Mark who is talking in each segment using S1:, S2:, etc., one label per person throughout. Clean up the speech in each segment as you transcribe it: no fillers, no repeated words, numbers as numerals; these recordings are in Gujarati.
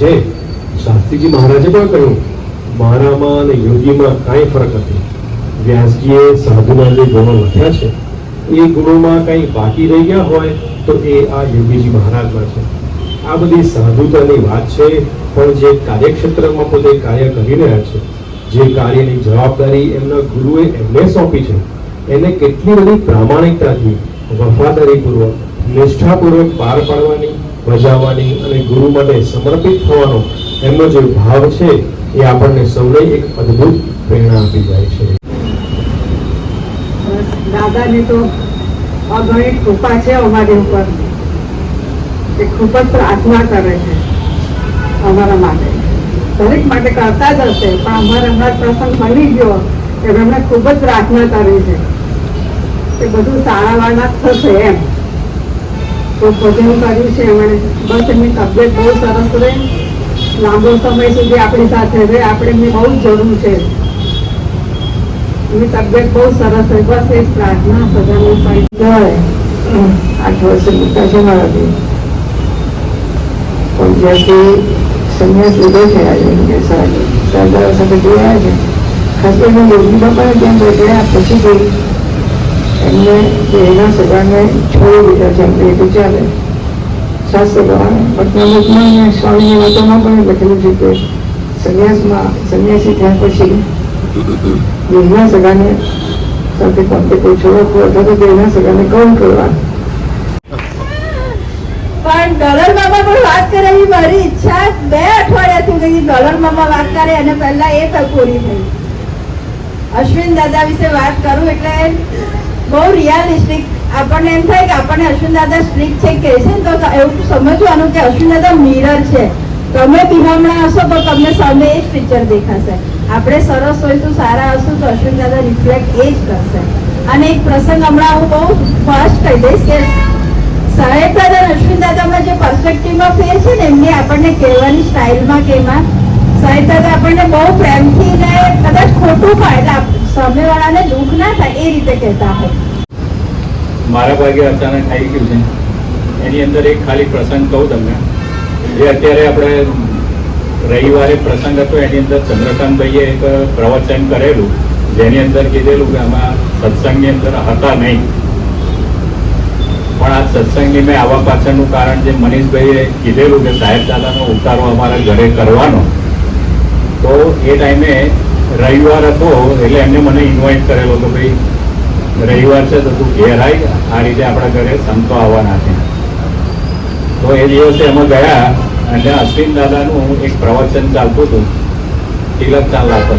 S1: છે. શાસ્ત્રીજી મહારાજે પણ કહ્યું, મારામાં અને યોગીમાં કાંઈ ફરક નથી. વ્યાસજીએ સાધુના જે ગુણો લખ્યા છે એ ગુણોમાં કંઈ બાકી રહી ગયા હોય તો એ આ યોગીજી મહારાજમાં છે. આ બધી સાધુતાની વાત છે, પણ જે કાર્યક્ષેત્રમાં પોતે કાર્ય કરી રહ્યા છે, જે કાર્યની જવાબદારી એમના ગુરુએ એમને સોંપી છે, એને કેટલી બધી પ્રામાણિકતાથી, વફાદારીપૂર્વક, નિષ્ઠાપૂર્વક પાર પાડવાની, બજાવવાની અને ગુરુ માટે સમર્પિત થવાનો એમનો જે ભાવ છે એ આપણને સૌને એક અદ્ભુત પ્રેરણા આપી જાય છે.
S2: દાદાની તો અગણિત કૃપા છે અમારી ઉપર, એ ખૂબ જ પ્રાર્થના કરે છે અમારા માટે, દરેક માટે કરતા જ હશે, પણ અમારે હમણાં પ્રસંગ બની ગયો એટલે એમણે ખૂબ જ પ્રાર્થના કરી છે કે બધું સારાવાળા થશે એમ. તો ભોજન કર્યું છે એમણે, બસ એમની તબિયત બહુ સરસ રહે, લાંબો સમય સુધી આપણી સાથે રહે, આપણે એમની બહુ જ જરૂર છે. એમની તબિયત બહુ સરસ રહે, બસ એ જ પ્રાર્થના સદાની પણ જાય. 8 વર્ષે મૂકતા છે મારાથી, પણ જ્યાંથી સંન્યાસ લીધો છે આજે સરદાર સાથે જોયા છે, ખાસ કરીને યોગી બાપાને ત્યાં ગયા પછી જોઈ એમને એના સગાને છોડી દીધા છે. એમને એટલું ચાલે શાસ્ત્ર પ્રમાણે પટનામુખમાં અને સ્વામીની વાતોમાં પણ લખેલું છે કે સંન્યાસી થયા પછી યોગના સગાને સાથે કોન્ટેક્ટ કોઈ છોડો અથવા તો તેના સગાને કૌન કરવા.
S3: પણ ડોલર મામા પણ વાત કરે એવી મારી ઈચ્છા 2 અઠવાડિયાથી ગઈ. ડોલર મામા વાત કરે અને પહેલા એ પૂરી થઈ. અશ્વિન દાદા વિશે વાત કરું એટલે બહુ રિયાલિસ્ટિક. આપણને એમ થાય કે આપણને અશ્વિન દાદા સ્ટ્રિક્ટ છે કે છે ને, તો એવું સમજવાનું કે અશ્વિન દાદા મિરર છે. તમે બિહામણા હશો તો તમને સામે એ જ પિક્ચર દેખાશે. આપણે સરસ હોઈશું, સારા હશું તો અશ્વિન દાદા રિફ્લેક્ટ એ જ કરશે. અને એક પ્રસંગ હમણાં હું બહુ ફાસ્ટ કહી દઈશ કે સાહેબ દાદા અને અશ્વિન દાદામાં જે પર્સપેક્ટિવમાં ફેર છે ને, એમની આપણને કહેવાની સ્ટાઇલમાં કે એમાં સાહેબ દાદા આપણને બહુ પ્રેમથી ને કદાચ ખોટું થાય એટલે સામેવાળાને દુઃખ ના થાય એ રીતે કહેતા હોય.
S4: મારા ભાગે અચાનક આવી ગયું છે. એની અંદર એક ખાલી પ્રસંગ કહું તમને, જે અત્યારે આપણે રવિવારે પ્રસંગ હતો એની અંદર ચંદ્રકાંતભાઈએ એક પ્રવચન કરેલું, જેની અંદર કીધેલું કે આમાં સત્સંગની અંદર હતા નહીં, પણ આ સત્સંગની મેં આવવા પાછળનું કારણ જે મનીષભાઈએ કીધેલું કે સાહેબ દાદાનો ઉતારો અમારા ઘરે કરવાનો, તો એ ટાઈમે રવિવાર હતો એટલે એમને મને ઇન્વાઇટ કરેલો કે ભાઈ રવિવાર છે તો તું ઘેર આવી, આ રીતે આપણા ઘરે સંતો આવવાના છે. તો એ દિવસે અમે ગયા અને અશ્વિન દાદાનું એક પ્રવચન ચાલતું હતું, તિલક ચાલતો.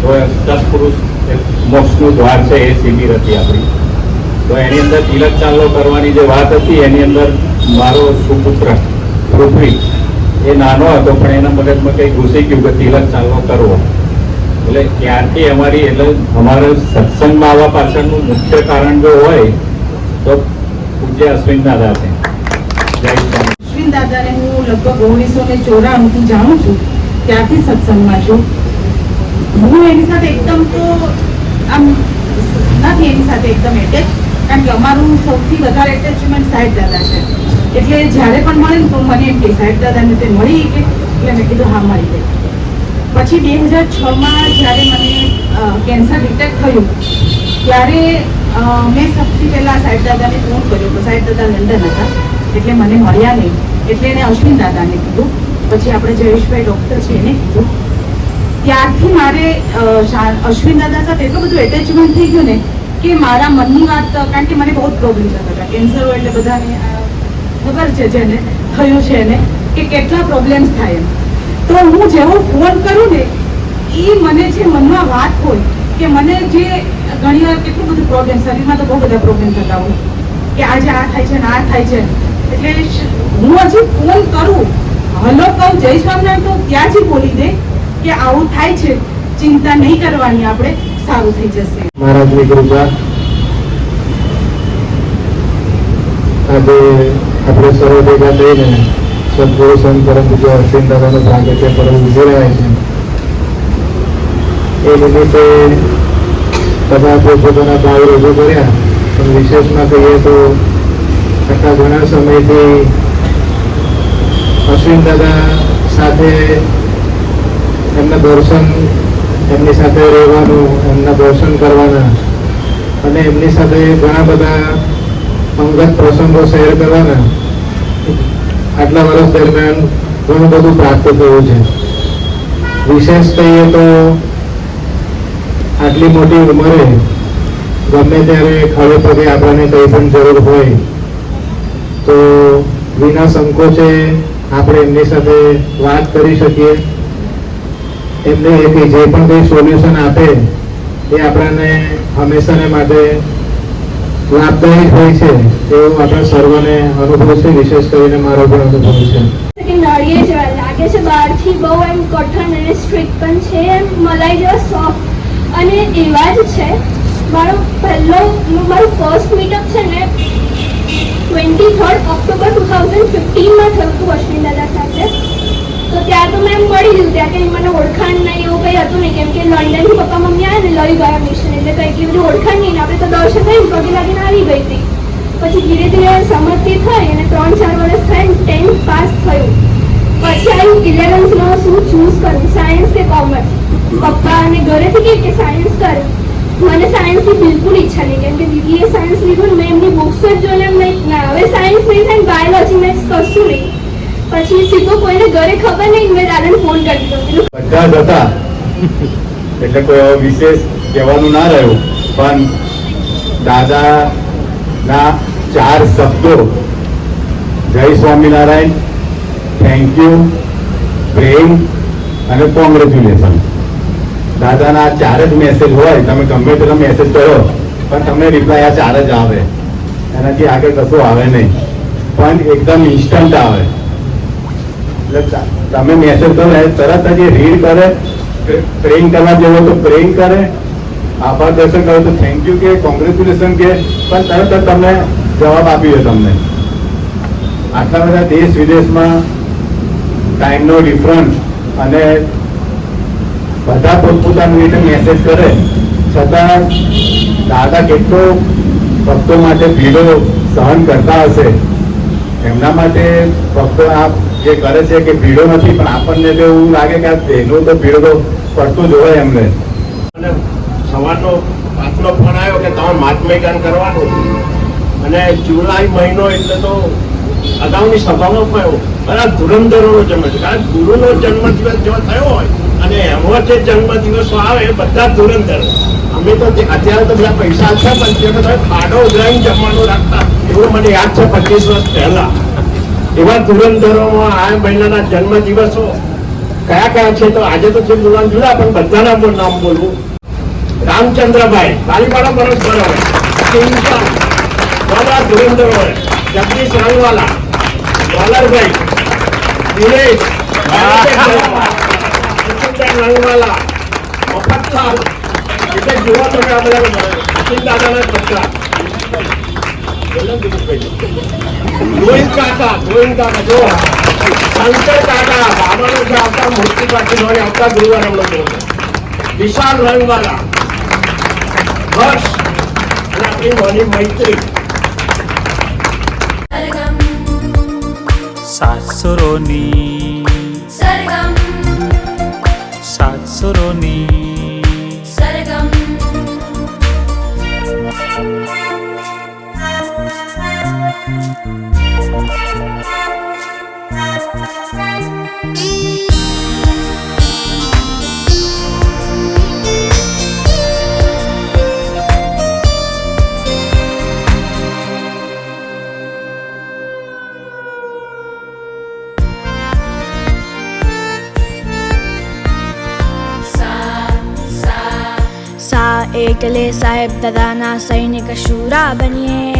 S4: તો સત્પુરુષ મોક્ષનું દ્વાર છે એ શિબિર હતી આપણી. તો એની અંદર તિલક ચાલો કરવાની જે વાત હતી એની અંદર મારો સુપુત્ર પૃથ્વી એ નાનો હતો, પણ એના મગજમાં કંઈ ઘૂસી ગયું કે તિલક ચાલો કરવો. એટલે ત્યારથી અમારી એટલે અમારે સત્સંગમાં આવવા પાછળનું મુખ્ય કારણ જો હોય તો પૂજ્ય અશ્વિન દાદા છે. જય સ્વામી.
S2: અશ્વિન દાદાને હું લગભગ 1994 જાણું છું, ત્યારથી સત્સંગમાં છું. હું એની સાથે એકદમ તો આમ નથી એની સાથે એકદમ એટેચ, કારણ કે અમારું સૌથી વધારે એટેચમેન્ટ સાહેબ દાદા છે. એટલે જ્યારે પણ મળે ને તો મને એમ કે સાહેબ દાદાને તે મળી કે, એટલે મેં કીધું હા મળી ગઈ. પછી 2006માં જ્યારે મને કેન્સર ડિટેક્ટ થયું ત્યારે મેં સૌથી પહેલાં સાહેબ દાદાને ફોન કર્યો. તો સાહેબ દાદા લંડન હતા એટલે મને મળ્યા નહીં, એટલે એને અશ્વિન દાદાને કીધું. પછી આપણે જયેશભાઈ ડૉક્ટર છે એને કીધું. ત્યારથી મારે અશ્વિન દાદા સાથે એટલું બધું એટેચમેન્ટ થઈ ગયું ને કે મારા મનની વાત, કારણ કે મને બહુ જ પ્રોબ્લેમ થતા હતા. કેન્સર હોય એટલે બધાને ખબર છે જેને થયું છે એને કે કેટલા પ્રોબ્લેમ્સ થાય એમ. તો હું જેવો ફોન કરું ને એ મને જે મનમાં વાત હોય કે મને જે ઘણી વાર કેટલું બધું પ્રોબ્લેમ, શરીરમાં તો બહુ બધા પ્રોબ્લેમ થતા હોય કે આજે આ થાય છે ને આ થાય છે, એટલે હું હજી ફોન કરું, હલો કહું જય સ્વામિનારાયણ, તો ત્યાં જ બોલી દે કે આવું થાય છે, ચિંતા નહીં કરવાની, આપણે સારું થઈ જશે.
S1: મહારાજની કૃપા આજે આપણે સર્વ ભેગા થઈને સદગુરુ સંત પરમ પૂજ્ય અશ્વિન દાદાનું પ્રાગટ્ય પર્વ ઉજવી રહ્યા છે. એ નિમિત્તે બધા પોતપોતાના ભાવ રજૂ કર્યા, પણ વિશેષમાં કહીએ તો આટલા ઘણા સમયથી અશ્વિન દાદા
S5: સાથે એમના દર્શન, એમની સાથે રહેવાનું, એમના દર્શન કરવાના અને એમની સાથે ઘણા બધા અંગત પ્રસંગો શેર કરવાના, આટલા વર્ષ દરમિયાન ઘણું બધું પ્રાપ્ત થયું છે. વિશેષ કહીએ તો આટલી મોટી ઉંમરે ગમે ત્યારે ખડે પગે આપણને કંઈ પણ જરૂર હોય તો વિના સંકોચે આપણે એમની સાથે વાત કરી શકીએ. એમને જે પણ કંઈ સોલ્યુશન આપે એ આપણને હંમેશાને માટે લાભદાયી હોય છે એવું આપણે સર્વને અનુભવ છે. વિશેષ કરીને મારો પણ અનુભવ છે.
S6: કે નળીએ જેવા લાગે છે, બહારથી બહુ એમ કઠણ અને સ્ટ્રિક્ટ પણ છે, એમ મલાઈ જેવા સોફ્ટ અને એવા જ છે. મારું ફર્સ્ટ મીટઅપ છે ને 23rd ઓક્ટોબર 2015માં થયું હતું અશ્વિન દાદા સાથે. તો ત્યાં તો મેં મળી લીધું, ત્યાં કંઈ મને ઓળખાણ નહીં એવું કંઈ હતું નહીં, કેમ કે લંડનથી પપ્પા મમ્મી આવ્યા ને લઈ ગયા મિશન, એટલે કંઈ એટલી બધી ઓળખાણ નહીં. આપણે તો દર્શન થઈને પગે લાગીને આવી ગઈ હતી. પછી ધીરે ધીરે સમજતી થઈ અને 3-4 વર્ષ થઈને 10th પાસ થયું. પછી આવ્યું 11thમાં શું ચૂઝ કરું, સાયન્સ કે કોમર્સ. પપ્પા અને ઘરેથી કે સાયન્સ કર. મને સાયન્સની બિલકુલ ઈચ્છા નહીં, કેમ કે દીદીએ સાયન્સ લીધું ને મેં એમની બુક્સ જ જોઈને એમ નહીં, ના હવે સાયન્સ નહીં થાય, બાયોલોજી મેથ્સ કશું નહીં. પછી સીધું કોઈને ઘરે ખબર નહીં, મેં દાદાને ફોન કરી દીધો.
S4: બધા જ હતા એટલે કોઈ વિશેષ કહેવાનું ના રહ્યું, પણ દાદાના 4 શબ્દો, જય સ્વામિનારાયણ, થેન્ક યુ, પ્રેમ અને કોંગ્રેચ્યુલેશન. દાદાના 4 જ મેસેજ હોય, તમે ગમે તેટલો મેસેજ કરો પણ તમને રિપ્લાય આ 4 જ આવે, એનાથી આગળ કશું આવે નહીં, પણ એકદમ ઇન્સ્ટન્ટ આવે. એટલે તમે મેસેજ કરો તરત જ રીડ કરે, પ્રેઇંગ કરવા જેવો તો પ્રેઇંગ કરે, આભાર દર્શન કરો તો થેન્ક યુ કે કોંગ્રેચ્યુલેશન કે, પણ તરત જ તમને જવાબ આપી દે. તમને આટલા બધા દેશ વિદેશમાં ટાઈમનો ડિફરન્સ અને બધા પોતપોતાની રીતે મેસેજ કરે છતાં દાદા કેટલો ભક્તો માટે ભીડો સહન કરતા હશે. એમના માટે ભક્તો આ જે કરે છે કે ભીડો નથી, પણ આપણને તો એવું લાગે કે આ એનો તો ભીડો તો પડતો જ હોય એમને.
S7: અને સવારનો પાછલો ફોન આવ્યો કે તમારે મહાત્મ્યગાન કરવાનું, અને જુલાઈ મહિનો એટલે તો અગાઉની સભામાં થયો બધા ધુરંધરોનો જન્મ છે, કારણ ગુરુનો જન્મદિવસ જેવો થયો હોય અને એવો જે જન્મદિવસો આવે બધા ધુરંધરો. અમે તો અત્યારે તો બધા પૈસા છે પણ તે બધા ખાડો ઉઘરાઈને જમવાનું રાખતા, એવું મને યાદ છે 25 વર્ષ પહેલા. એવા ધુરંધરોમાં આ મહિનાના જન્મદિવસો કયા કયા છે તો આજે તો જે બોલવાનું જોયા પણ બધાના નામ બોલવું. રામચંદ્રભાઈ કાલીપાડા બરોબર હોય, બધા ધુરંધરો હોય, જગદીશ રંગવાલા, ડોલરભાઈ, દિનેશ રંગવાલા, મફતલાલ, એટલે જુઓ તમે આ બધા અશ્વિન દાદાના પત્તા. ગોવિંદ કાકા જો શંકર કાકા બાબાનો જે આવતા મૂર્તિ પાછી હોય આવતા ગુરુવાર એમનો જોડે, વિશાલ રંગવાલા, હર્ષ અને આપણી મોની મૈત્રી.
S8: સાતસુરોની સરગમ એટલે સાહેબ દાદાના સૈનિક શૂરા બનીએ.